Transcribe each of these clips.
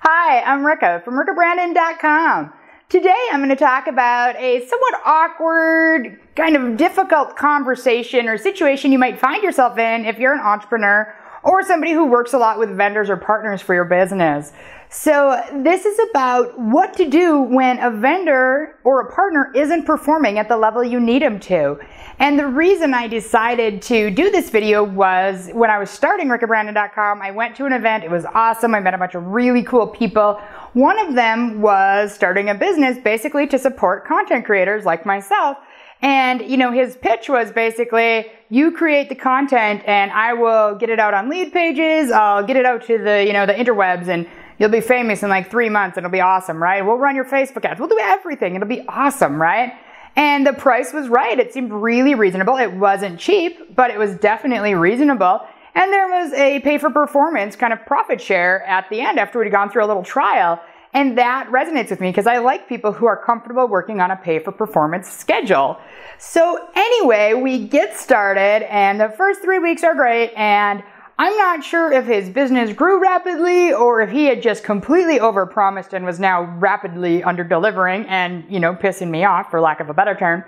Hi, I'm Ricka from rickabrandon.com. Today I'm going to talk about a somewhat awkward, kind of difficult conversation or situation you might find yourself in if you're an entrepreneur or somebody who works a lot with vendors or partners for your business. So this is about what to do when a vendor or a partner isn't performing at the level you need them to. And the reason I decided to do this video was when I was starting rickabrandon.com, I went to an event. It was awesome. I met a bunch of really cool people. One of them was starting a business basically to support content creators like myself. And, his pitch was basically, you create the content and I will get it out on lead pages. I'll get it out to the interwebs, and you'll be famous in like 3 months. It'll be awesome, right? We'll run your Facebook ads. We'll do everything. It'll be awesome, right? And the price was right. It seemed really reasonable. It wasn't cheap, but it was definitely reasonable. And there was a pay for performance kind of profit share at the end after we'd gone through a little trial. And that resonates with me because I like people who are comfortable working on a pay for performance schedule. So anyway, we get started and the first 3 weeks are great, and I'm not sure if his business grew rapidly or if he had just completely overpromised and was now rapidly under-delivering and, pissing me off, for lack of a better term.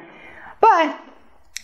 But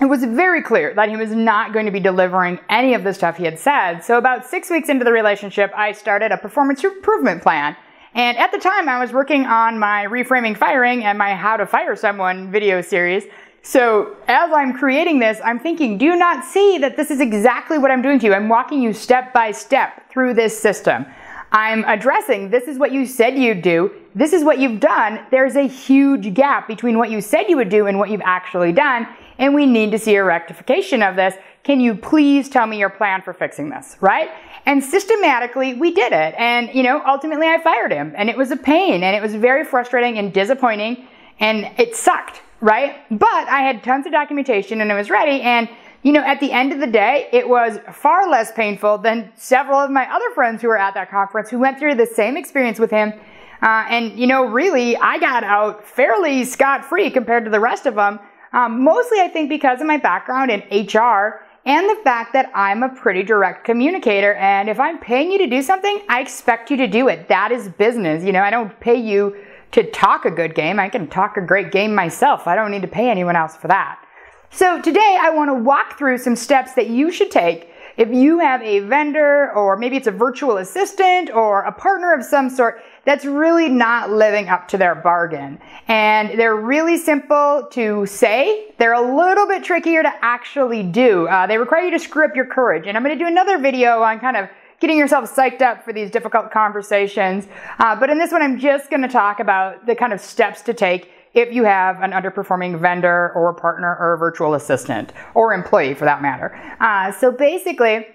it was very clear that he was not going to be delivering any of the stuff he had said. So about 6 weeks into the relationship, I started a performance improvement plan. And at the time, I was working on my Reframing Firing and my How to Fire Someone video series. So as I'm creating this, I'm thinking, do you not see that this is exactly what I'm doing to you? I'm walking you step by step through this system. I'm addressing, this is what you said you'd do. This is what you've done. There's a huge gap between what you said you would do and what you've actually done. And we need to see a rectification of this. Can you please tell me your plan for fixing this, right? And systematically, we did it. And, ultimately I fired him. And it was a pain. And it was very frustrating and disappointing. And it sucked, right? But I had tons of documentation and I was ready. And, at the end of the day, it was far less painful than several of my other friends who were at that conference who went through the same experience with him. Really, I got out fairly scot-free compared to the rest of them. Mostly, I think, because of my background in HR and the fact that I'm a pretty direct communicator. And if I'm paying you to do something, I expect you to do it. That is business. I don't pay you to talk a good game. I can talk a great game myself. I don't need to pay anyone else for that. So today, I want to walk through some steps that you should take if you have a vendor, or maybe it's a virtual assistant or a partner of some sort that's really not living up to their bargain. And they're really simple to say. They're a little bit trickier to actually do. They require you to screw up your courage. And I'm going to do another video on kind of getting yourself psyched up for these difficult conversations. But in this one, I'm just going to talk about the kind of steps to take if you have an underperforming vendor or a partner or a virtual assistant or employee for that matter. So basically,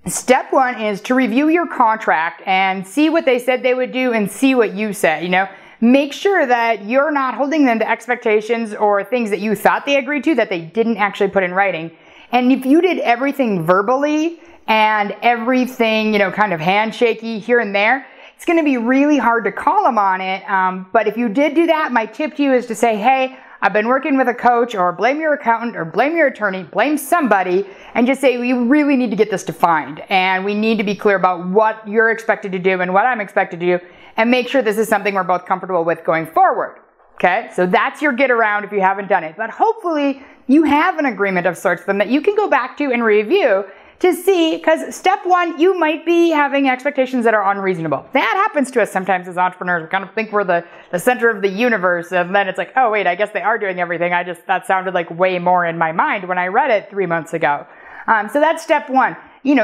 step one is to review your contract and see what they said they would do and see what you said. Make sure that you're not holding them to expectations or things that you thought they agreed to that they didn't actually put in writing. And if you did everything verbally and everything, kind of handshaky here and there, it's going to be really hard to call them on it. But if you did do that, my tip to you is to say, hey, I've been working with a coach, or blame your accountant, or blame your attorney, blame somebody, and just say, we really need to get this defined. And we need to be clear about what you're expected to do and what I'm expected to do, and make sure this is something we're both comfortable with going forward. Okay, so that's your get around if you haven't done it. But hopefully you have an agreement of sorts then that you can go back to and review to see, because step one, you might be having expectations that are unreasonable. That happens to us sometimes as entrepreneurs. We kind of think we're the center of the universe, and then it's like, oh wait, I guess they are doing everything. That sounded like way more in my mind when I read it 3 months ago. So that's step one.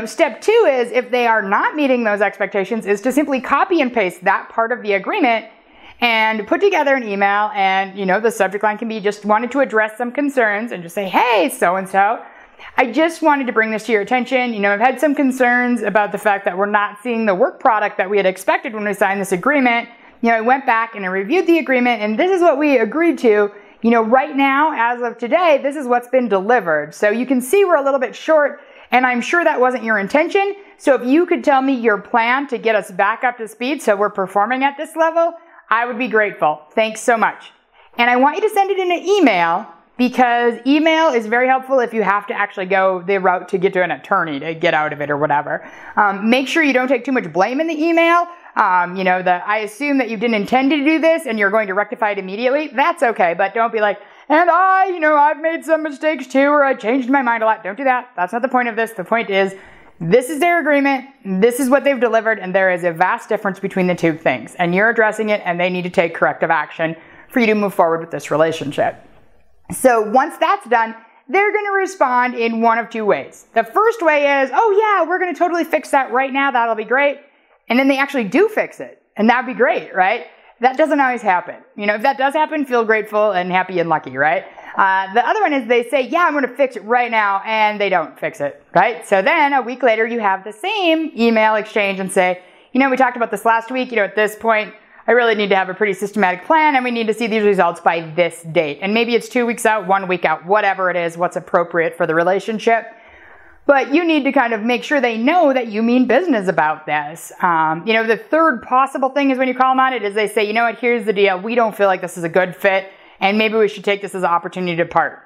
Step two is, if they are not meeting those expectations, is to simply copy and paste that part of the agreement and put together an email, and the subject line can be just wanted to address some concerns, and just say, hey, so-and-so, I just wanted to bring this to your attention. I've had some concerns about the fact that we're not seeing the work product that we had expected when we signed this agreement. I went back and I reviewed the agreement, and this is what we agreed to. Right now, as of today, this is what's been delivered. So you can see we're a little bit short, and I'm sure that wasn't your intention. So if you could tell me your plan to get us back up to speed so we're performing at this level, I would be grateful. Thanks so much. And I want you to send it in an email, because email is very helpful if you have to actually go the route to get to an attorney to get out of it or whatever. Make sure you don't take too much blame in the email. I assume that you didn't intend to do this and you're going to rectify it immediately. That's okay, but don't be like, and I've made some mistakes too, or I changed my mind a lot. Don't do that. That's not the point of this. The point is, this is their agreement, this is what they've delivered, and there is a vast difference between the two things. And you're addressing it, and they need to take corrective action for you to move forward with this relationship. So once that's done, they're going to respond in one of two ways. The first way is, oh yeah, we're going to totally fix that right now, that'll be great. And then they actually do fix it, and that'd be great, right? That doesn't always happen. If that does happen, feel grateful and happy and lucky, right? The other one is they say, yeah, I'm going to fix it right now, and they don't fix it, right? So then a week later, you have the same email exchange and say, we talked about this last week, at this point, I really need to have a pretty systematic plan, and we need to see these results by this date. And maybe it's 2 weeks out, 1 week out, whatever it is, what's appropriate for the relationship. But you need to kind of make sure they know that you mean business about this. The third possible thing is when you call them on it is they say, here's the deal. We don't feel like this is a good fit, and maybe we should take this as an opportunity to part.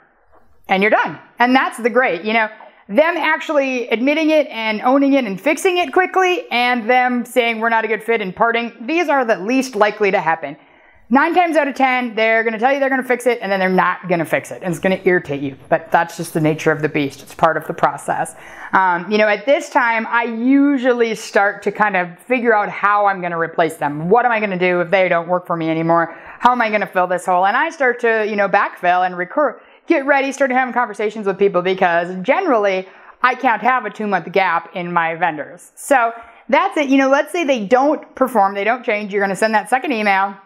And you're done. And that's the great. Them actually admitting it and owning it and fixing it quickly, and them saying we're not a good fit and parting, these are the least likely to happen. 9 times out of 10, they're going to tell you they're going to fix it, and then they're not going to fix it. And it's going to irritate you. But that's just the nature of the beast. It's part of the process. At this time, I usually start to kind of figure out how I'm going to replace them. What am I going to do if they don't work for me anymore? How am I going to fill this hole? And I start to, backfill and get ready, start having conversations with people, because generally, I can't have a 2-month gap in my vendors. So that's it. Let's say they don't perform, they don't change. You're going to send that second email.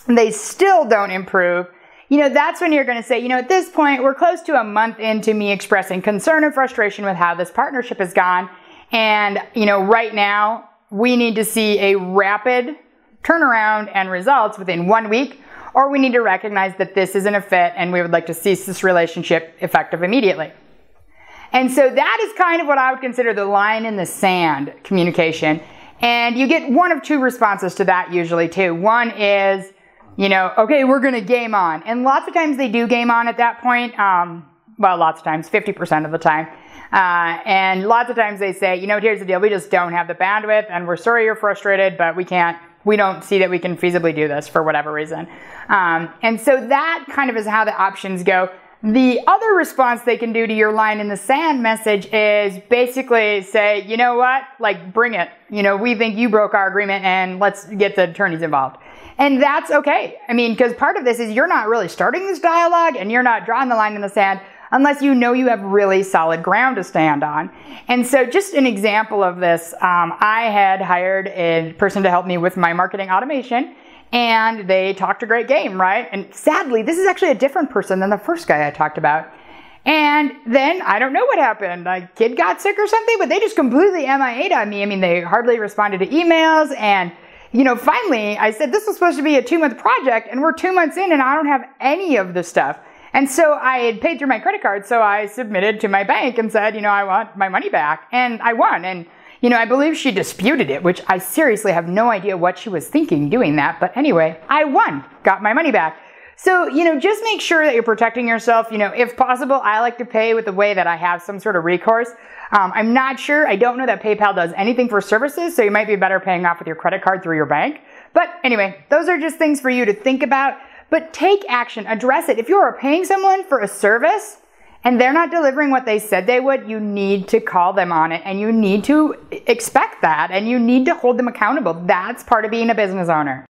They still don't improve, that's when you're going to say, at this point, we're close to a month into me expressing concern and frustration with how this partnership has gone. And, right now, we need to see a rapid turnaround and results within 1 week, or we need to recognize that this isn't a fit and we would like to cease this relationship effective immediately. And so that is kind of what I would consider the line in the sand communication. And you get one of two responses to that usually too. One is, okay, we're going to game on. And lots of times they do game on at that point. Lots of times, 50% of the time. And lots of times they say, here's the deal. We just don't have the bandwidth, and we're sorry you're frustrated, but we don't see that we can feasibly do this for whatever reason. And so that kind of is how the options go. The other response they can do to your line in the sand message is basically say, you know what, bring it. We think you broke our agreement, and let's get the attorneys involved. And that's okay. Because part of this is you're not really starting this dialogue, and you're not drawing the line in the sand unless you have really solid ground to stand on. And so just an example of this, I had hired a person to help me with my marketing automation, and they talked a great game, right? And sadly, this is actually a different person than the first guy I talked about. And then, I don't know what happened. A kid got sick or something, but they just completely MIA'd on me. They hardly responded to emails, and finally, I said, this was supposed to be a 2-month project, and we're 2 months in, and I don't have any of the stuff. And so I had paid through my credit card, so I submitted to my bank and said, I want my money back. And I won. And, I believe she disputed it, which I seriously have no idea what she was thinking doing that. But anyway, I won, got my money back. So, just make sure that you're protecting yourself. If possible, I like to pay with a way that I have some sort of recourse. I'm not sure. I don't know that PayPal does anything for services, so you might be better paying off with your credit card through your bank. But anyway, those are just things for you to think about. But take action, address it. If you are paying someone for a service and they're not delivering what they said they would, you need to call them on it, and you need to expect that, and you need to hold them accountable. That's part of being a business owner.